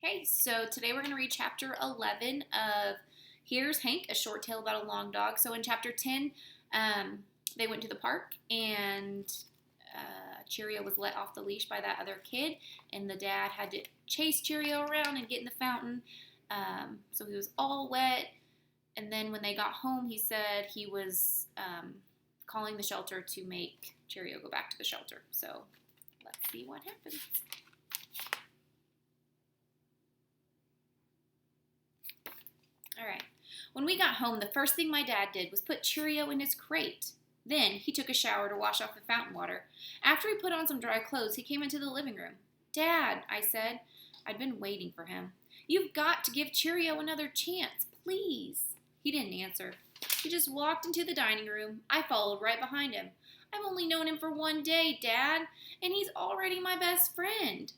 Okay, so today we're going to read chapter 11 of Here's Hank, a short tale about a long dog. So in chapter 10, they went to the park and Cheerio was let off the leash by that other kid, and the dad had to chase Cheerio around and get in the fountain. So he was all wet, and then when they got home, he said he was calling the shelter to make Cheerio go back to the shelter. So let's see what happens. All right. When we got home, the first thing my dad did was put Cheerio in his crate. Then he took a shower to wash off the fountain water. After he put on some dry clothes, he came into the living room. "Dad," I said. I'd been waiting for him. "You've got to give Cheerio another chance, please." He didn't answer. He just walked into the dining room. I followed right behind him. "I've only known him for 1 day, Dad, and he's already my best friend,"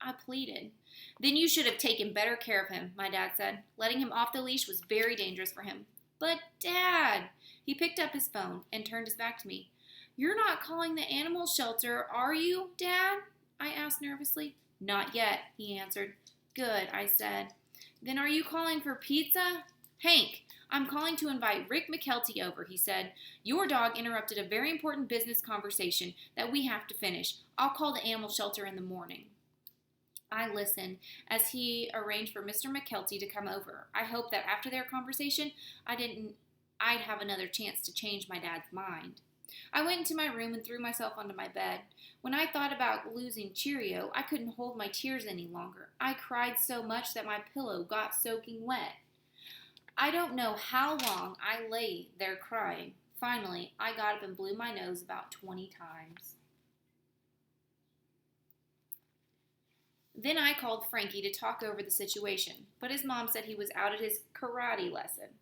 I pleaded. "Then you should have taken better care of him," my dad said. "Letting him off the leash was very dangerous for him." "But, Dad," he picked up his phone and turned his back to me. "You're not calling the animal shelter, are you, Dad?" I asked nervously. "Not yet," he answered. "Good," I said. "Then are you calling for pizza?" "Hank, I'm calling to invite Rick McKelty over," he said. "Your dog interrupted a very important business conversation that we have to finish. I'll call the animal shelter in the morning." I listened as he arranged for Mr. McKelty to come over. I hoped that after their conversation, I'd have another chance to change my dad's mind. I went into my room and threw myself onto my bed. When I thought about losing Cheerio, I couldn't hold my tears any longer. I cried so much that my pillow got soaking wet. I don't know how long I lay there crying. Finally, I got up and blew my nose about 20 times. Then I called Frankie to talk over the situation, but his mom said he was out at his karate lesson.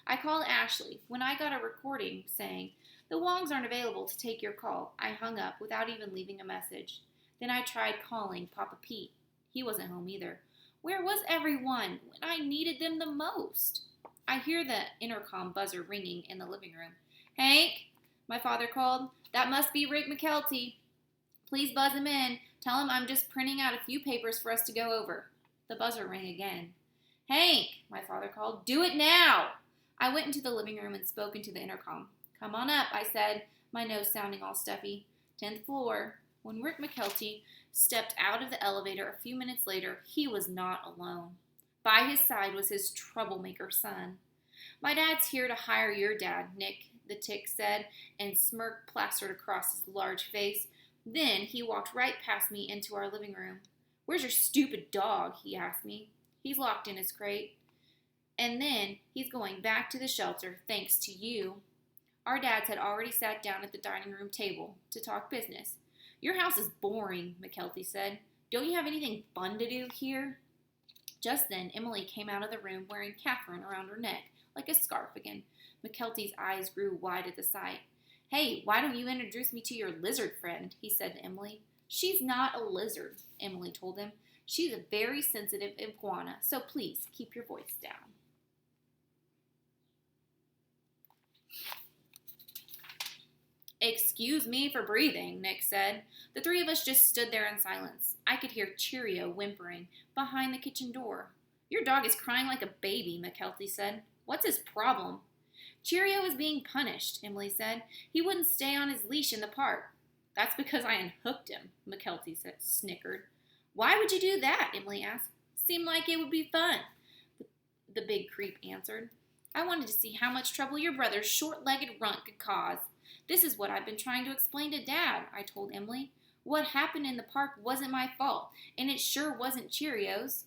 I called Ashley. When I got a recording saying, "The Wongs aren't available to take your call," I hung up without even leaving a message. Then I tried calling Papa Pete. He wasn't home either. Where was everyone when I needed them the most? I hear the intercom buzzer ringing in the living room. "Hank," my father called. "That must be Rick McKelty. Please buzz him in. Tell him I'm just printing out a few papers for us to go over." The buzzer rang again. "Hank," my father called. "Do it now." I went into the living room and spoke into the intercom. "Come on up," I said, my nose sounding all stuffy. 10th floor. When Rick McKelty stepped out of the elevator a few minutes later, he was not alone. By his side was his troublemaker son. "My dad's here to hire your dad, Nick," the tick said, and smirk plastered across his large face. Then he walked right past me into our living room. "Where's your stupid dog?" he asked me. "He's locked in his crate. And then he's going back to the shelter, thanks to you." Our dads had already sat down at the dining room table to talk business. "Your house is boring," McKelty said. "Don't you have anything fun to do here?" Just then, Emily came out of the room wearing Catherine around her neck, like a scarf again. McKelty's eyes grew wide at the sight. "Hey, why don't you introduce me to your lizard friend?" he said to Emily. "She's not a lizard," Emily told him. "She's a very sensitive iguana, so please keep your voice down." "Excuse me for breathing," Nick said. The three of us just stood there in silence. I could hear Cheerio whimpering behind the kitchen door. "Your dog is crying like a baby," McKelty said. "What's his problem?" "Cheerio is being punished," Emily said. "He wouldn't stay on his leash in the park." "That's because I unhooked him," McKelty snickered. "Why would you do that?" Emily asked. "Seemed like it would be fun," the big creep answered. "I wanted to see how much trouble your brother's short-legged runt could cause. This is what I've been trying to explain to Dad," I told Emily. "What happened in the park wasn't my fault, and it sure wasn't Cheerio's."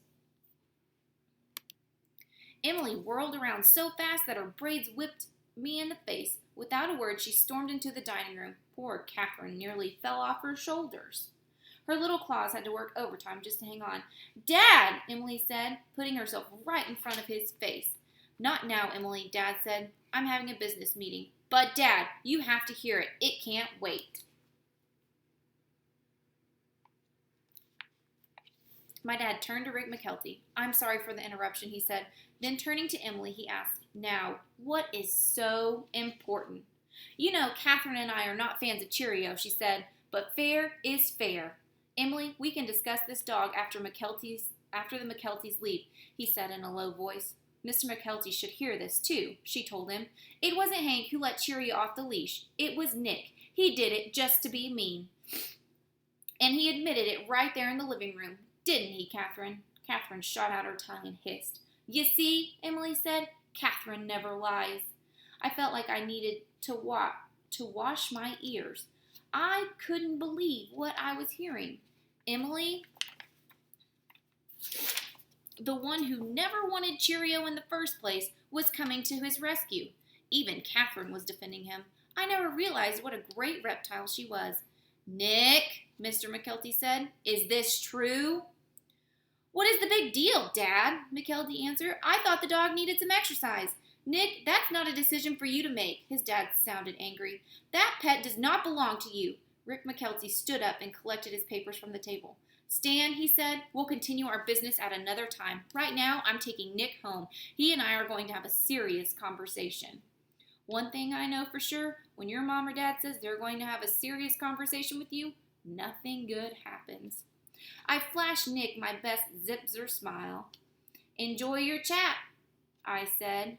Emily whirled around so fast that her braids whipped me in the face. Without a word, she stormed into the dining room. Poor Catherine nearly fell off her shoulders. Her little claws had to work overtime just to hang on. "Dad," Emily said, putting herself right in front of his face. "Not now, Emily," Dad said. "I'm having a business meeting." "But, Dad, you have to hear it. It can't wait." My dad turned to Rick McKelty. "I'm sorry for the interruption," he said. Then turning to Emily, he asked, "Now, what is so important?" "You know, Catherine and I are not fans of Cheerio," she said, "but fair is fair. Emily, we can discuss this dog after after the McKeltys leave, he said in a low voice. Mr. McKelty should hear this, too, she told him. It wasn't Hank who let Cheerio off the leash. It was Nick. He did it just to be mean. And he admitted it right there in the living room. Didn't he, Catherine? Catherine shot out her tongue and hissed. You see, Emily said, Catherine never lies. I felt like I needed to wash my ears. I couldn't believe what I was hearing. Emily, the one who never wanted Cheerio in the first place, was coming to his rescue. Even Catherine was defending him. I never realized what a great reptile she was. Nick, Mr. McKelty said, is this true? What is the big deal, Dad? McKelty answered. I thought the dog needed some exercise. Nick, that's not a decision for you to make. His dad sounded angry. That pet does not belong to you. Rick McKelty stood up and collected his papers from the table. Stan, he said, we'll continue our business at another time. Right now, I'm taking Nick home. He and I are going to have a serious conversation. One thing I know for sure, when your mom or dad says they're going to have a serious conversation with you, nothing good happens. I flashed Nick my best zipzer smile. Enjoy your chat, I said.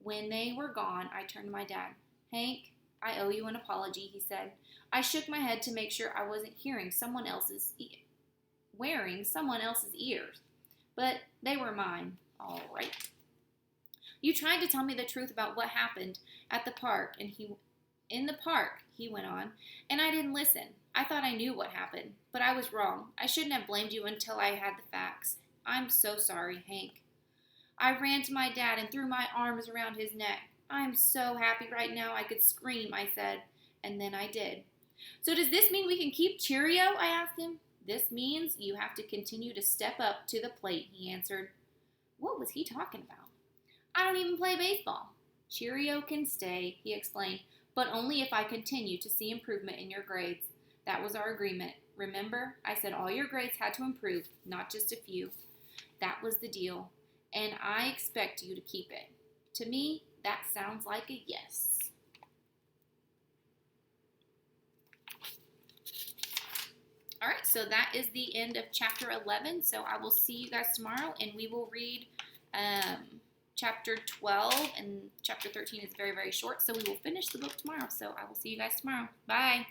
When they were gone, I turned to my dad. Hank, I owe you an apology, he said. I shook my head to make sure I wasn't wearing someone else's ears. But they were mine, all right. You tried to tell me the truth about what happened at the park, he went on, and I didn't listen. I thought I knew what happened, but I was wrong. I shouldn't have blamed you until I had the facts. I'm so sorry, Hank. I ran to my dad and threw my arms around his neck. I'm so happy right now I could scream, I said, and then I did. So does this mean we can keep Cheerio? I asked him. This means you have to continue to step up to the plate, he answered. What was he talking about? I don't even play baseball. Cheerio can stay, he explained, but only if I continue to see improvement in your grades. That was our agreement. Remember, I said all your grades had to improve, not just a few. That was the deal, and I expect you to keep it. To me, that sounds like a yes. All right, so that is the end of chapter 11. So I will see you guys tomorrow, and we will read chapter 12, and chapter 13 is very, very short, so we will finish the book tomorrow. So I will see you guys tomorrow. Bye.